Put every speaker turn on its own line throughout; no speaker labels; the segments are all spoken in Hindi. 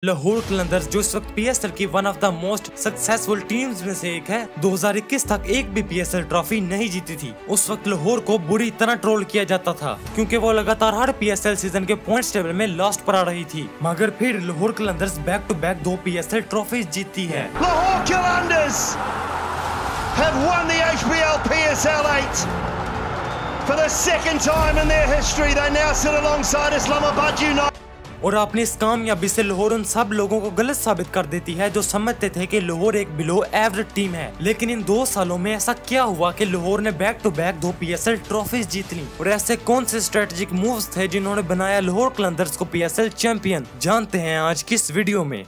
लाहौर कलंदर्स जो इस वक्त पीएसएल की one of the most successful teams में से एक है, 2021 तक एक भी पीएसएल ट्रॉफी नहीं जीती थी। उस वक्त लाहौर को बुरी तरह ट्रोल किया जाता था क्योंकि वो लगातार हर पीएसएल सीजन के पॉइंट्स टेबल में लास्ट पर आ रही थी। मगर फिर Lahore Qalandars back to back 2 PSL trophies जीतती है।
Lahore Qalandars have won the HBL PSL 8 for the second time in their history. They now sit alongside Islamabad United.
और अपनी इस कामयाबी से लाहौर उन सब लोगों को गलत साबित कर देती है जो समझते थे कि लाहौर एक बिलो एवरेज टीम है। लेकिन इन 2 सालों में ऐसा क्या हुआ कि लाहौर ने back to back 2 PSL trophies जीत ली, और ऐसे कौन से स्ट्रेटेजिक मूव्स थे जिन्होंने बनाया लाहौर कलंदर्स को पीएसएल चैंपियन, जानते हैं आज की इस वीडियो में।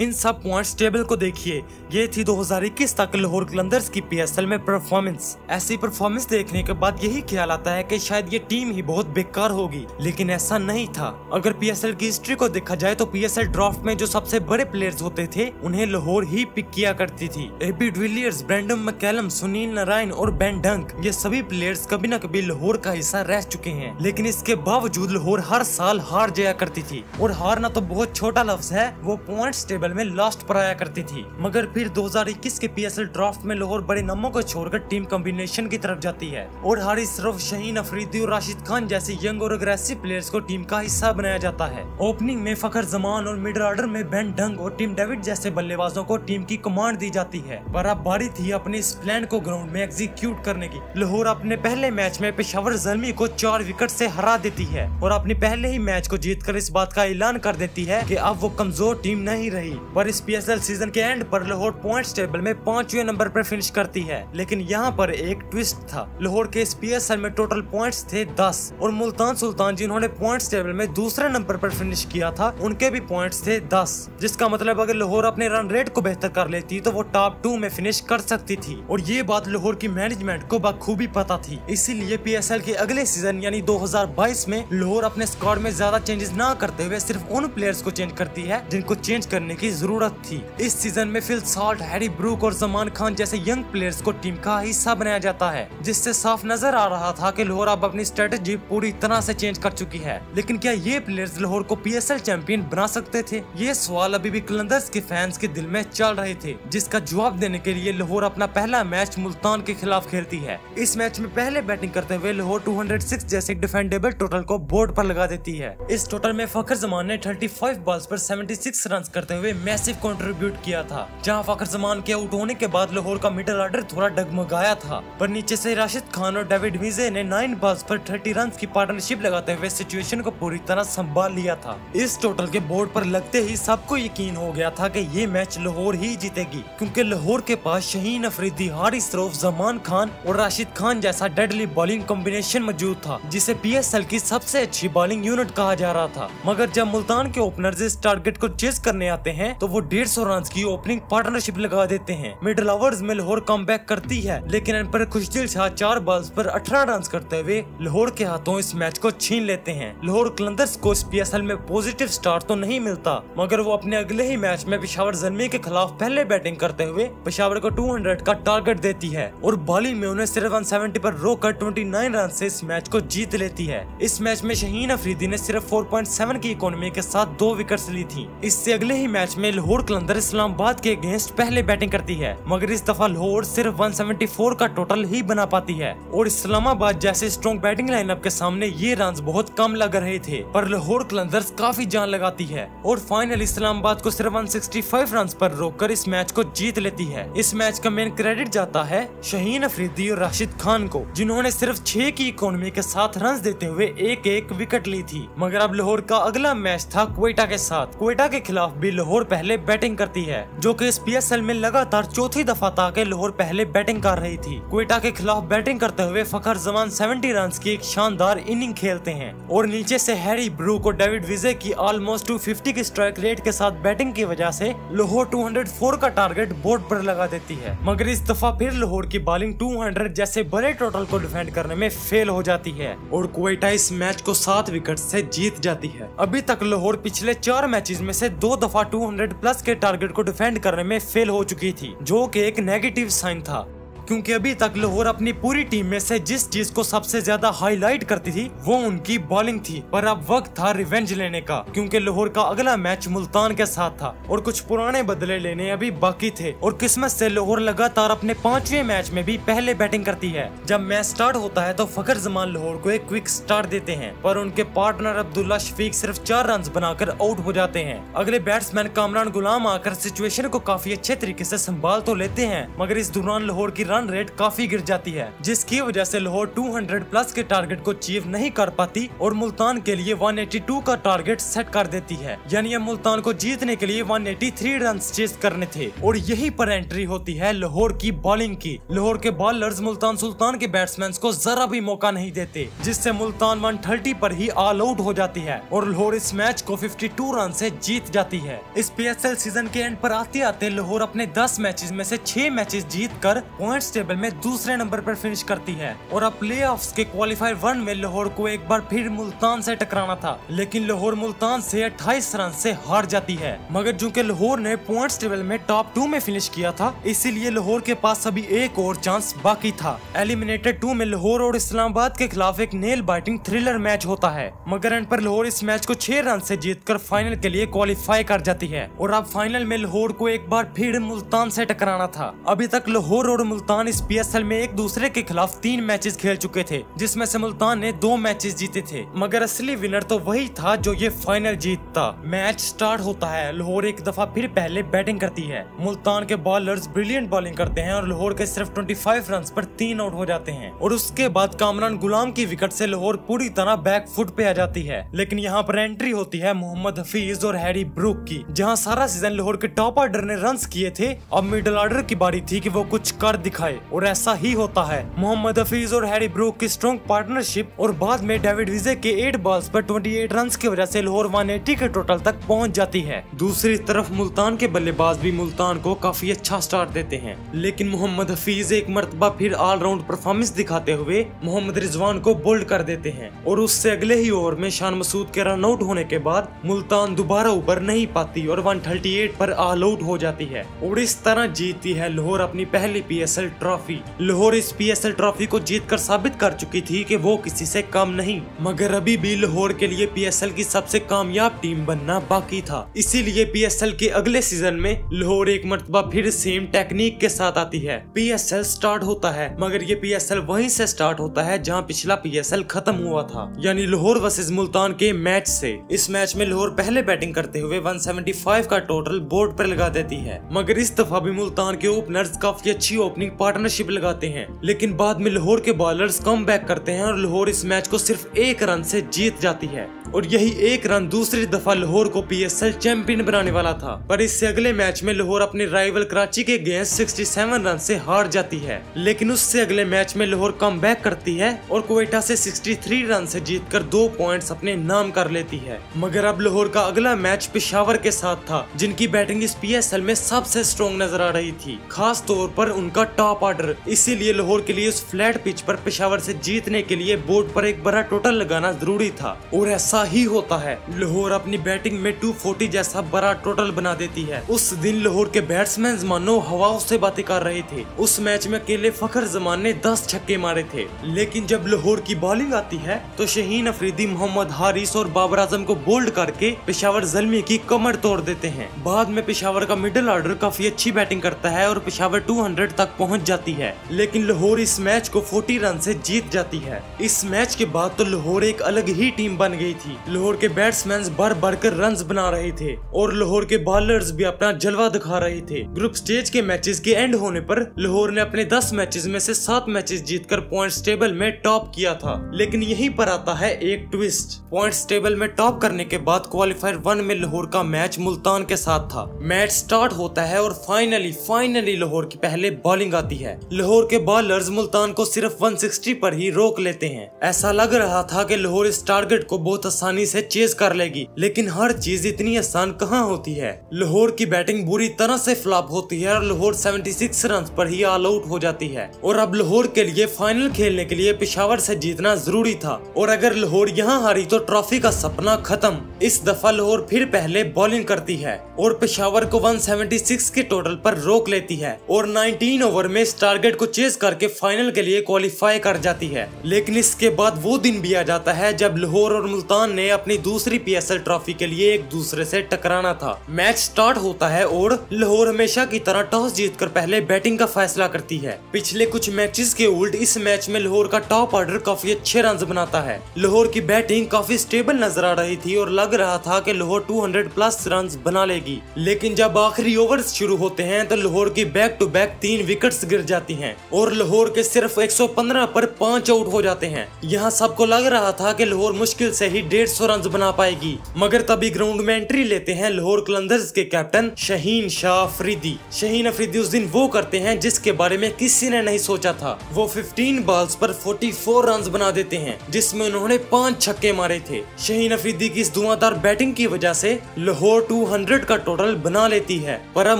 इन सब पॉइंट्स टेबल को देखिए, ये थी 2021 तक लाहौर कलंदर्स की पीएसएल में परफॉर्मेंस। ऐसी परफॉर्मेंस देखने के बाद यही ख्याल आता है कि शायद ये टीम ही बहुत बेकार होगी, लेकिन ऐसा नहीं था। अगर पीएसएल की हिस्ट्री को देखा जाए तो पीएसएल ड्राफ्ट में जो सबसे बड़े प्लेयर्स होते थे उन्हें लाहौर ही पिक किया करती थी। AB de Villiers, Brendon McCullum, Sunil Narine और बेन डंक, ये सभी प्लेयर्स कभी न कभी लाहौर का हिस्सा रह चुके हैं, लेकिन इसके बावजूद लाहौर हर साल हार जाया करती थी। और हारना तो बहुत छोटा लफ्ज है, वो पॉइंट्स टेबल में लास्ट पर आया करती थी। मगर फिर 2021 के पीएसएल ड्राफ्ट में लाहौर बड़े नामों को छोड़कर टीम कॉम्बिनेशन की तरफ जाती है और हारिस रऊफ, शाहीन अफरीदी और राशिद खान जैसे यंग और अग्रेसिव प्लेयर्स को टीम का हिस्सा बनाया जाता है। ओपनिंग में फखर जमान और मिड ऑर्डर में बेन डंक और टिम डेविड जैसे बल्लेबाजों को टीम की कमांड दी जाती है। पर अब बारी थी अपने इस प्लान को ग्राउंड में एग्जीक्यूट करने की। लाहौर अपने पहले मैच में पेशावर ज़ल्मी को 4 विकेट से हरा देती है और अपने पहले ही मैच को जीतकर इस बात का ऐलान कर देती है कि अब वो कमजोर टीम नहीं रही। पर इस पीएसएल सीजन के एंड पर लाहौर पॉइंट्स टेबल में 5वें नंबर पर फिनिश करती है। लेकिन यहाँ पर एक ट्विस्ट था, लाहौर के इस पीएसएल में टोटल पॉइंट्स थे 10 और मुल्तान सुल्तान जिन्होंने पॉइंट्स टेबल में दूसरे नंबर पर फिनिश किया था उनके भी पॉइंट्स थे 10, जिसका मतलब अगर लाहौर अपने रन रेट को बेहतर कर लेती तो वो टॉप 2 में फिनिश कर सकती थी। और ये बात लाहौर की मैनेजमेंट को बखूबी पता थी, इसीलिए पीएसएल के अगले सीजन यानी 2022 में लाहौर अपने स्क्वाड में ज्यादा चेंजेस ना करते हुए सिर्फ उन प्लेयर्स को चेंज करती है जिनको चेंज करने की जरूरत थी। इस सीजन में फिल साल्ट, हैरी ब्रूक और जमान खान जैसे यंग प्लेयर्स को टीम का हिस्सा बनाया जाता है, जिससे साफ नजर आ रहा था कि लाहौर अब अपनी स्ट्रेटेजी पूरी तरह से चेंज कर चुकी है। लेकिन क्या ये प्लेयर्स लाहौर को पीएसएल चैंपियन बना सकते थे? ये सवाल अभी भी कलंदर्स के फैंस के दिल में चल रहे थे, जिसका जवाब देने के लिए लाहौर अपना पहला मैच मुल्तान के खिलाफ खेलती है। इस मैच में पहले बैटिंग करते हुए लाहौर 206 जैसे डिफेंडेबल टोटल को बोर्ड पर लगा देती है। इस टोटल में फखर जमान ने 35 बॉल्स पर 76 रन करते हुए मैसिव कंट्रीब्यूट किया था, जहां फखर जमान के आउट होने के बाद लाहौर का मिडिल ऑर्डर थोड़ा डगमगाया था। पर नीचे से राशिद खान और डेविड विजे ने 9 बॉल्स पर 30 रन की पार्टनरशिप लगाते हुए सिचुएशन को पूरी तरह संभाल लिया था। इस टोटल के बोर्ड पर लगते ही सबको यकीन हो गया था कि ये मैच लाहौर ही जीतेगी, क्योंकि लाहौर के पास शाहीन अफरीदी, हारिस रऊफ, जमान खान और राशिद खान जैसा डेडली बॉलिंग कॉम्बिनेशन मौजूद था, जिसे पीएसएल की सबसे अच्छी बॉलिंग यूनिट कहा जा रहा था। मगर जब मुल्तान के ओपनर्स इस टारगेट को चेस करने आते हैं तो वो 150 रन की ओपनिंग पार्टनरशिप लगा देते हैं। मिडिल ओवर्स में लाहौर कमबैक करती है, लेकिन इन पर खुशदिल शाह 4 बॉल्स पर 18 रन करते हुए लाहौर के हाथों इस मैच को छीन लेते हैं। लाहौर कलंदर्स को इस पीएसएल में पॉजिटिव स्टार्ट तो नहीं मिलता, मगर वो अपने अगले ही मैच में पेशावर ज़ल्मी के खिलाफ पहले बैटिंग करते हुए पेशावर को 200 का टारगेट देती है और बॉलिंग में उन्हें सिर्फ 170 पर रोककर 29 रन से इस मैच को जीत लेती है। इस मैच में शाहीन अफरीदी ने सिर्फ 4.7 की इकोनॉमी के साथ 2 विकेट्स ली थी। इससे अगले ही मैच में लाहौर कलंदर इस्लामाबाद के अगेंस्ट पहले बैटिंग करती है, मगर इस दफा लाहौर सिर्फ 174 का टोटल ही बना पाती है और इस्लामाबाद जैसे स्ट्रॉन्ग बैटिंग लाइनअप के सामने ये रन्स बहुत कम लग रहे थे। पर लाहौर कलंदर्स काफी जान लगाती है और फाइनल इस्लामाबाद को सिर्फ 165 रन पर रोककर इस मैच को जीत लेती है। इस मैच का मेन क्रेडिट जाता है शाहीन अफरीदी और राशिद खान को, जिन्होंने सिर्फ 6 की इकोनॉमी के साथ रन देते हुए एक विकेट ली थी। मगर अब लाहौर का अगला मैच था क्वेटा के साथ। क्वेटा के खिलाफ भी लाहौर पहले बैटिंग करती है, जो कि इस पीएसएल में लगातार चौथी दफा था कि लाहौर पहले बैटिंग कर रही थी। क्वेटा के खिलाफ बैटिंग करते हुए फखर जमान 70 रन की एक शानदार इनिंग खेलते हैं और नीचे से हैरी ब्रूक और डेविड विजे की ऑलमोस्ट 250 की स्ट्राइक रेट के साथ बैटिंग की वजह से लाहौर 204 का टारगेट बोर्ड पर लगा देती है। मगर इस दफा फिर लाहौर की बॉलिंग 200 जैसे बड़े टोटल को डिफेंड करने में फेल हो जाती है और क्वेटा इस मैच को 7 विकेट से जीत जाती है। अभी तक लाहौर पिछले 4 मैचेस में से 2 दफा 200 प्लस के टारगेट को डिफेंड करने में फेल हो चुकी थी, जो कि एक नेगेटिव साइन था। क्योंकि अभी तक लाहौर अपनी पूरी टीम में से जिस चीज को सबसे ज्यादा हाईलाइट करती थी वो उनकी बॉलिंग थी। पर अब वक्त था रिवेंज लेने का, क्योंकि लाहौर का अगला मैच मुल्तान के साथ था और कुछ पुराने बदले लेने अभी बाकी थे। और किस्मत से लाहौर लगातार अपने 5वें मैच में भी पहले बैटिंग करती है। जब मैच स्टार्ट होता है तो फखर जमान लाहौर को एक क्विक स्टार्ट देते हैं, पर उनके पार्टनर अब्दुल्ला शफीक सिर्फ 4 रन बनाकर आउट हो जाते हैं। अगले बैट्समैन कामरान गुलाम आकर सिचुएशन को काफी अच्छे तरीके से संभाल तो लेते हैं, मगर इस दौरान लाहौर की रन रेट काफी गिर जाती है, जिसकी वजह से लाहौर 200 प्लस के टारगेट को अचीव नहीं कर पाती और मुल्तान के लिए 182 का टारगेट सेट कर देती है। यानी मुल्तान को जीतने के लिए 183 रन चेस करने थे। और यहीं पर एंट्री होती है लाहौर की बॉलिंग की। लाहौर के बॉलर्स मुल्तान सुल्तान के बैट्समैन को जरा भी मौका नहीं देते, जिससे मुल्तान 130 पर ही ऑल आउट हो जाती है और लाहौर इस मैच को 52 रन से जीत जाती है। इस PSL सीजन के एंड पर आते आते लाहौर अपने 10 मैचेस में से 6 मैचेस जीतकर पॉइंट्स टेबल में दूसरे नंबर पर फिनिश करती है। और अब प्लेऑफ्स के क्वालिफायर 1 में लाहौर को एक बार फिर मुल्तान से टकराना था, लेकिन लाहौर मुल्तान से 28 रन से हार जाती है। मगर चूंकि लाहौर ने पॉइंट्स टेबल में टॉप 2 में फिनिश किया था, इसीलिए लाहौर के पास अभी एक और चांस बाकी था। एलिमिनेटेड 2 में लाहौर और इस्लामाबाद के खिलाफ एक नेल बाइटिंग थ्रिलर मैच होता है, मगर एंड पर लाहौर इस मैच को 6 रन से जीतकर फाइनल के लिए क्वालिफाई कर जाती है। और अब फाइनल में लाहौर को एक बार फिर मुल्तान से टकराना था। अभी तक लाहौर और मुल्तान इस PSL में एक दूसरे के खिलाफ 3 मैचेस खेल चुके थे, जिसमें से मुल्तान ने 2 मैचेस जीते थे, मगर असली विनर तो वही था जो ये फाइनल जीतता। मैच स्टार्ट होता है, लाहौर एक दफा फिर पहले बैटिंग करती है। मुल्तान के बॉलर्स ब्रिलियंट बॉलिंग करते हैं और लाहौर के सिर्फ 25 रन पर 3 आउट हो जाते हैं। और उसके बाद कामरान गुलाम की विकेट से लाहौर पूरी तरह बैक फुट पे आ जाती है। लेकिन यहाँ पर एंट्री होती है मोहम्मद हफीज और हैरी ब्रूक की। जहाँ सारा सीजन लाहौर के टॉप ऑर्डर ने रन्स किए थे, अब मिडिल ऑर्डर की बारी थी कि वो कुछ कर दिखाए, और ऐसा ही होता है। मोहम्मद हफीज और हैरी ब्रूक की स्ट्रॉन्ग पार्टनरशिप और बाद में डेविड विजय के 8 बॉल्स पर 28 रन की वजह से लाहौर 180 के टोटल तक पहुंच जाती है। दूसरी तरफ मुल्तान के बल्लेबाज भी मुल्तान को काफी अच्छा स्टार्ट देते हैं, लेकिन मोहम्मद हफीज एक मर्तबा फिर ऑलराउंड परफॉर्मेंस दिखाते हुए मोहम्मद रिजवान को बोल्ड कर देते हैं, और उससे अगले ही ओवर में शान मसूद के रन आउट होने के बाद मुल्तान दोबारा उबर नहीं पाती और 138 पर ऑल आउट हो जाती है। और इस तरह जीतती है लाहौर अपनी पहली PSL ट्रॉफी। लाहौर इस PSL ट्रॉफी को जीतकर साबित कर चुकी थी कि वो किसी से कम नहीं, मगर अभी भी लाहौर के लिए PSL की सबसे कामयाब टीम बनना बाकी था। इसीलिए PSL के अगले सीजन में लाहौर एक मर्तबा फिर सेम टेक्निक के साथ आती है। PSL स्टार्ट होता है, मगर ये PSL वहीं से स्टार्ट होता है जहां पिछला PSL खत्म हुआ था, यानी लाहौर वर्सेस मुल्तान के मैच से। इस मैच में लाहौर पहले बैटिंग करते हुए 175 का टोटल बोर्ड पर लगा देती है, मगर इस दफा भी मुल्तान के ओपनर्स काफी अच्छी ओपनिंग पार्टनरशिप लगाते हैं। लेकिन बाद में लाहौर के बॉलर्स कम बैक करते हैं और लाहौर इस मैच को सिर्फ 1 रन से जीत जाती है, और यही 1 रन दूसरी दफा लाहौर को PSL चैंपियन बनाने वाला था। पर इससे अगले मैच में लाहौर अपने राइवल कराची के अगेंस्ट 67 रन से हार जाती है। लेकिन उससे अगले मैच में लाहौर कम बैक करती है और क्वेटा से 63 रन से जीतकर 2 पॉइंट्स अपने नाम कर लेती है। मगर अब लाहौर का अगला मैच पेशावर के साथ था, जिनकी बैटिंग इस PSL में सबसे स्ट्रॉन्ग नजर आ रही थी, खास तौर पर उनका टॉप ऑर्डर। इसीलिए लाहौर के लिए उस फ्लैट पिच पर पेशावर से जीतने के लिए बोर्ड पर एक बड़ा टोटल लगाना जरूरी था, और ऐसा ही होता है। लाहौर अपनी बैटिंग में 240 जैसा बड़ा टोटल बना देती है। उस दिन लाहौर के बैट्समैन मानो हवाओं से बातें कर रहे थे। उस मैच में अकेले फखर जमान ने 10 छक्के मारे थे। लेकिन जब लाहौर की बॉलिंग आती है तो शहीन अफरीदी, मोहम्मद हारिस और बाबर आजम को बोल्ड करके पेशावर ज़ल्मी की कमर तोड़ देते हैं। बाद में पेशावर का मिडिल ऑर्डर काफी अच्छी बैटिंग करता है और पेशावर 200 तक पहुंच जाती है, लेकिन लाहौर इस मैच को 40 रन से जीत जाती है। इस मैच के बाद तो लाहौर एक अलग ही टीम बन गई थी। लाहौर के बैट्समैन बढ़ बढ़कर रन बना रहे थे और लाहौर के बॉलर्स भी अपना जलवा दिखा रहे थे। ग्रुप स्टेज के मैचेस के एंड होने पर लाहौर ने अपने 10 मैचेस में से 7 मैचेस जीतकर पॉइंट्स टेबल में टॉप किया था। लेकिन यहीं पर आता है एक ट्विस्ट। पॉइंट्स टेबल में टॉप करने के बाद क्वालिफायर 1 में लाहौर का मैच मुल्तान के साथ था। मैच स्टार्ट होता है और फाइनली लाहौर की पहले बॉलिंग आती है। लाहौर के बॉलर्स मुल्तान को सिर्फ 160 पर ही रोक लेते हैं। ऐसा लग रहा था कि लाहौर इस टारगेट को बहुत आसानी से चेज कर लेगी, लेकिन हर चीज इतनी आसान कहाँ होती है। लाहौर की बैटिंग बुरी तरह से फ्लॉप होती है और लाहौर 76 रन पर ही ऑल आउट हो जाती है और अब लाहौर के लिए फाइनल खेलने के लिए पेशावर से जीतना जरूरी था और अगर लाहौर यहाँ हारी तो ट्रॉफी का सपना खत्म। इस दफा लाहौर फिर पहले बॉलिंग करती है और पेशावर को 176 के टोटल पर रोक लेती है और 19 ओवर में इस टारगेट को चेज करके फाइनल के लिए क्वालिफाई कर जाती है। लेकिन इसके बाद वो दिन भी आ जाता है जब लाहौर और मुल्तान ने अपनी दूसरी PSL ट्रॉफी के लिए एक दूसरे से टकराना था। मैच स्टार्ट होता है और लाहौर हमेशा की तरह टॉस जीतकर पहले बैटिंग का फैसला करती है। पिछले कुछ मैचेस के उल्ट इस मैच में लाहौर का टॉप ऑर्डर काफी अच्छे रन बनाता है। लाहौर की बैटिंग काफी स्टेबल नजर आ रही थी और लग रहा था कि लाहौर 200 प्लस रन बना लेगी, लेकिन जब आखिरी ओवर्स शुरू होते हैं तो लाहौर की बैक टू बैक 3 विकेट्स गिर जाती हैं और लाहौर के सिर्फ 115 पर 5 आउट हो जाते हैं। यहाँ सबको लग रहा था कि लाहौर मुश्किल से ही 150 रन बना पाएगी, मगर तभी ग्राउंड में एंट्री लेते हैं लाहौर कलंदर्स के कैप्टन शाहीन शाह अफरीदी। शाहीन अफरीदी उस दिन वो करते हैं जिसके बारे में किसी ने नहीं सोचा था। वो 15 बॉल्स पर 44 रन बना देते हैं जिसमें उन्होंने 5 छक्के मारे थे। शाहीन अफरीदी की इस धुआंधार बैटिंग की वजह से लाहौर 200 का टोटल बना लेती है, पर अब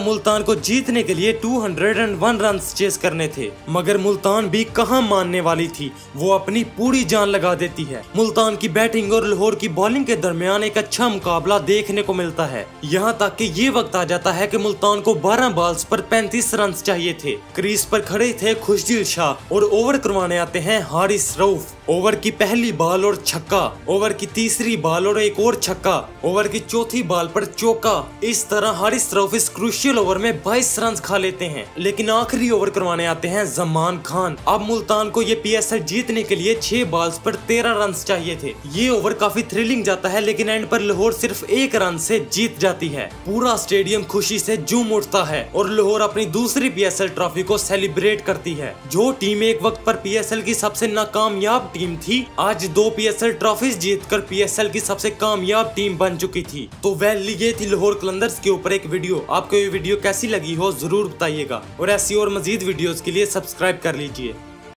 मुल्तान को जीतने के लिए 201 रन चेस करने थे, मगर मुल्तान भी कहां मानने वाली थी। वो अपनी पूरी जान लगा देती है। मुल्तान की बैटिंग और लाहौर की बॉलिंग के दरमियान एक अच्छा मुकाबला देखने को मिलता है, यहाँ तक कि ये वक्त आ जाता है कि मुल्तान को 12 बॉल्स पर 35 रन चाहिए थे। क्रीज पर खड़े थे खुशदिल शाह और ओवर करवाने आते हैं हारिस रऊफ। ओवर की पहली बॉल और छक्का, ओवर की तीसरी बॉल और एक और छक्का, ओवर की चौथी बॉल पर चौका। इस तरह हारिस रऊफ इस क्रूशियल ओवर में 22 रन खा लेते हैं, लेकिन आखिरी ओवर करवाने आते हैं जमान खान। अब मुल्तान को ये PSL जीतने के लिए 6 बॉल्स पर 13 रन चाहिए थे। ये ओवर काफी थ्रिलिंग जाता है, लेकिन एंड पर लाहौर सिर्फ 1 रन से जीत जाती है। पूरा स्टेडियम खुशी से झूम उठता है और लाहौर अपनी दूसरी PSL ट्रॉफी को सेलिब्रेट करती है। जो टीम एक वक्त पर PSL की सबसे नाकामयाब टीम थी, आज 2 PSL ट्रॉफीज जीतकर PSL की सबसे कामयाब टीम बन चुकी थी। तो ये थी लाहौर कलंदर्स के ऊपर एक वीडियो। आपको ये वीडियो कैसी लगी हो जरूर बताइएगा और ऐसी और मजीद वीडियोस के लिए सब्सक्राइब कर लीजिए।